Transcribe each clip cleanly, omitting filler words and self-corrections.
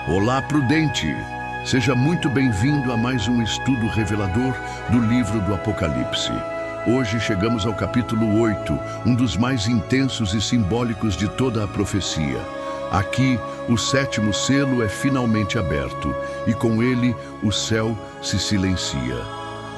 Olá, prudente! Seja muito bem-vindo a mais um estudo revelador do livro do Apocalipse. Hoje chegamos ao capítulo 8, um dos mais intensos e simbólicos de toda a profecia. Aqui, o sétimo selo é finalmente aberto, e com ele o céu se silencia,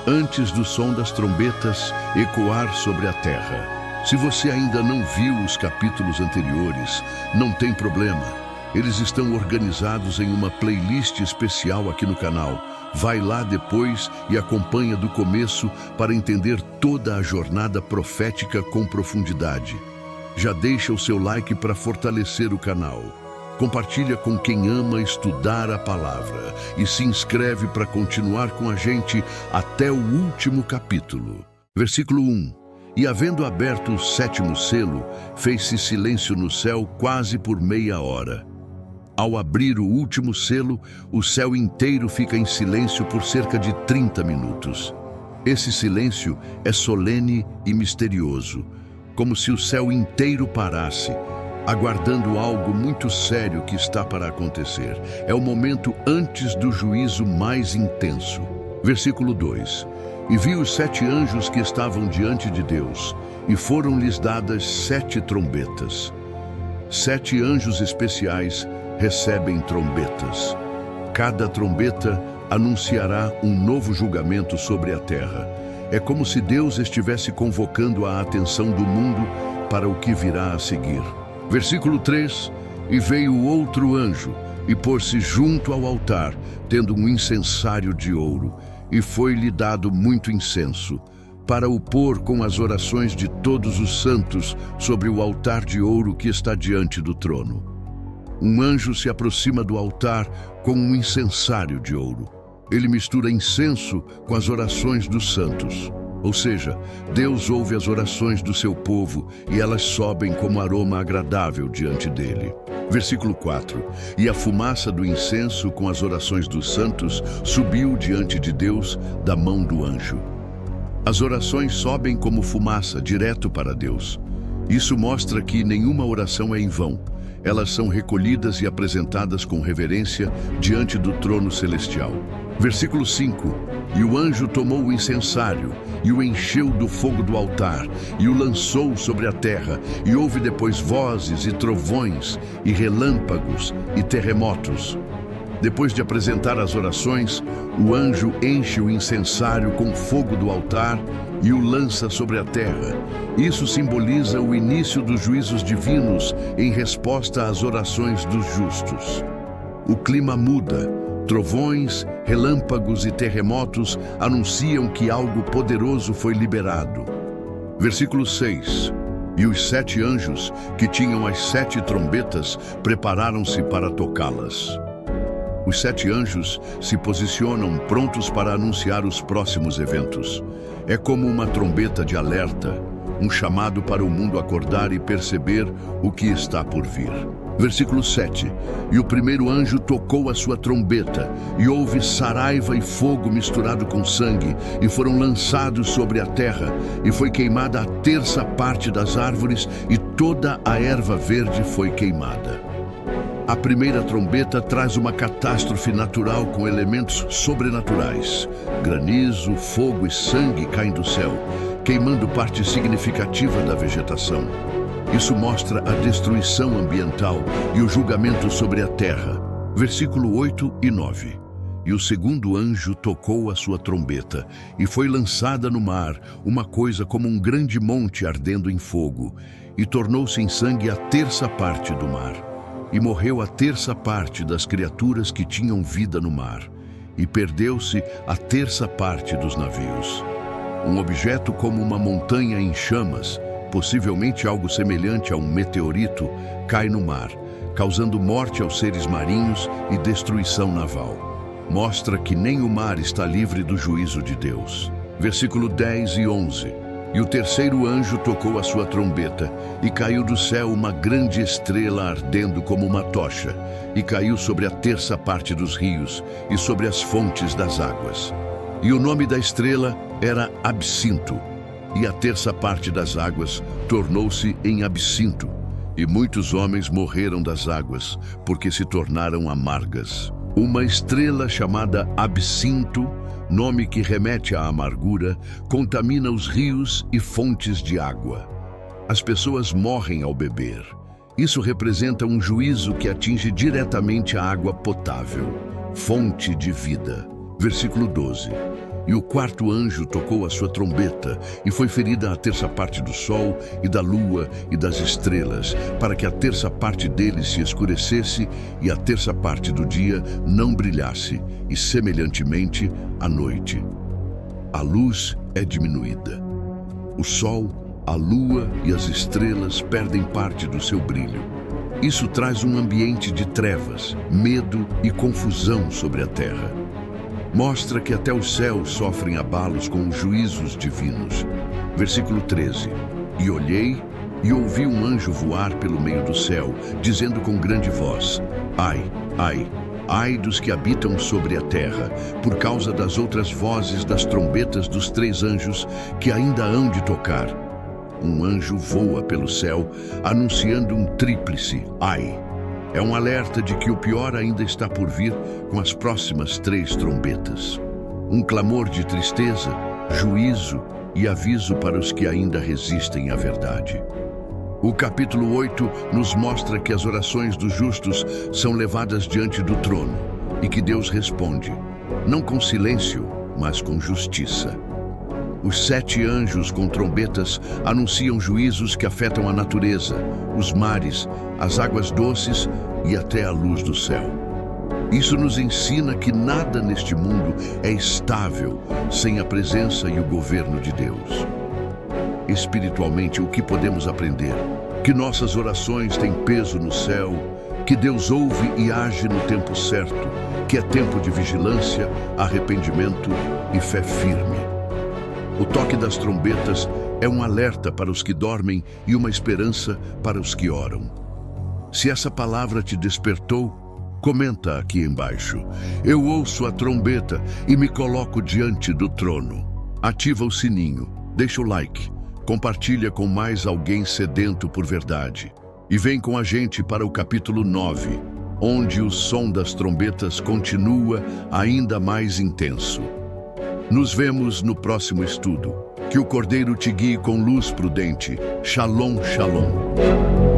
antes do som das trombetas ecoar sobre a terra. Se você ainda não viu os capítulos anteriores, não tem problema. Eles estão organizados em uma playlist especial aqui no canal. Vai lá depois e acompanha do começo para entender toda a jornada profética com profundidade. Já deixa o seu like para fortalecer o canal. Compartilha com quem ama estudar a palavra e se inscreve para continuar com a gente até o último capítulo. Versículo 1. E havendo aberto o sétimo selo, fez-se silêncio no céu quase por meia hora. Ao abrir o último selo, o céu inteiro fica em silêncio por cerca de 30 minutos. Esse silêncio é solene e misterioso, como se o céu inteiro parasse, aguardando algo muito sério que está para acontecer. É o momento antes do juízo mais intenso. Versículo 2. E vi os 7 anjos que estavam diante de Deus, e foram-lhes dadas 7 trombetas. 7 anjos especiais recebem trombetas. Cada trombeta anunciará um novo julgamento sobre a terra. É como se Deus estivesse convocando a atenção do mundo para o que virá a seguir. Versículo 3. E veio outro anjo, e pôs-se junto ao altar, tendo um incensário de ouro, e foi-lhe dado muito incenso, para o pôr com as orações de todos os santos sobre o altar de ouro que está diante do trono. Um anjo se aproxima do altar com um incensário de ouro. Ele mistura incenso com as orações dos santos. Ou seja, Deus ouve as orações do seu povo e elas sobem como aroma agradável diante dele. Versículo 4. E a fumaça do incenso com as orações dos santos subiu diante de Deus da mão do anjo. As orações sobem como fumaça direto para Deus. Isso mostra que nenhuma oração é em vão. Elas são recolhidas e apresentadas com reverência diante do trono celestial. Versículo 5. E o anjo tomou o incensário e o encheu do fogo do altar e o lançou sobre a terra, e houve depois vozes e trovões e relâmpagos e terremotos. Depois de apresentar as orações, o anjo enche o incensário com fogo do altar e o lança sobre a terra. Isso simboliza o início dos juízos divinos em resposta às orações dos justos. O clima muda. Trovões, relâmpagos e terremotos anunciam que algo poderoso foi liberado. Versículo 6. E os 7 anjos, que tinham as 7 trombetas, prepararam-se para tocá-las. Os 7 anjos se posicionam prontos para anunciar os próximos eventos. É como uma trombeta de alerta, um chamado para o mundo acordar e perceber o que está por vir. Versículo 7. E o primeiro anjo tocou a sua trombeta, e houve saraiva e fogo misturado com sangue, e foram lançados sobre a terra, e foi queimada a terça parte das árvores, e toda a erva verde foi queimada. A primeira trombeta traz uma catástrofe natural com elementos sobrenaturais. Granizo, fogo e sangue caem do céu, queimando parte significativa da vegetação. Isso mostra a destruição ambiental e o julgamento sobre a terra. Versículo 8 e 9. E o segundo anjo tocou a sua trombeta, e foi lançada no mar uma coisa como um grande monte ardendo em fogo, e tornou-se em sangue a terça parte do mar. E morreu a terça parte das criaturas que tinham vida no mar, e perdeu-se a terça parte dos navios. Um objeto como uma montanha em chamas, possivelmente algo semelhante a um meteorito, cai no mar, causando morte aos seres marinhos e destruição naval. Mostra que nem o mar está livre do juízo de Deus. Versículo 10 e 11. E o terceiro anjo tocou a sua trombeta, e caiu do céu uma grande estrela ardendo como uma tocha, e caiu sobre a terça parte dos rios e sobre as fontes das águas. E o nome da estrela era Absinto, e a terça parte das águas tornou-se em absinto, e muitos homens morreram das águas, porque se tornaram amargas. Uma estrela chamada Absinto, nome que remete à amargura, contamina os rios e fontes de água. As pessoas morrem ao beber. Isso representa um juízo que atinge diretamente a água potável, fonte de vida. Versículo 12. E o quarto anjo tocou a sua trombeta, e foi ferida a terça parte do sol, e da lua, e das estrelas, para que a terça parte deles se escurecesse, e a terça parte do dia não brilhasse, e semelhantemente a noite. A luz é diminuída. O sol, a lua e as estrelas perdem parte do seu brilho. Isso traz um ambiente de trevas, medo e confusão sobre a terra. Mostra que até os céus sofrem abalos com os juízos divinos. Versículo 13. E olhei e ouvi um anjo voar pelo meio do céu, dizendo com grande voz: Ai, ai, ai dos que habitam sobre a terra, por causa das outras vozes das trombetas dos três anjos que ainda hão de tocar. Um anjo voa pelo céu, anunciando um tríplice ai. É um alerta de que o pior ainda está por vir com as próximas três trombetas. Um clamor de tristeza, juízo e aviso para os que ainda resistem à verdade. O capítulo 8 nos mostra que as orações dos justos são levadas diante do trono e que Deus responde, não com silêncio, mas com justiça. Os 7 anjos com trombetas anunciam juízos que afetam a natureza, os mares, as águas doces e até a luz do céu. Isso nos ensina que nada neste mundo é estável sem a presença e o governo de Deus. Espiritualmente, o que podemos aprender? Que nossas orações têm peso no céu, que Deus ouve e age no tempo certo, que é tempo de vigilância, arrependimento e fé firme. O toque das trombetas é um alerta para os que dormem e uma esperança para os que oram. Se essa palavra te despertou, comenta aqui embaixo. Eu ouço a trombeta e me coloco diante do trono. Ativa o sininho, deixa o like, compartilha com mais alguém sedento por verdade. E vem com a gente para o capítulo 9, onde o som das trombetas continua ainda mais intenso. Nos vemos no próximo estudo. Que o Cordeiro te guie com luz prudente. Shalom, shalom.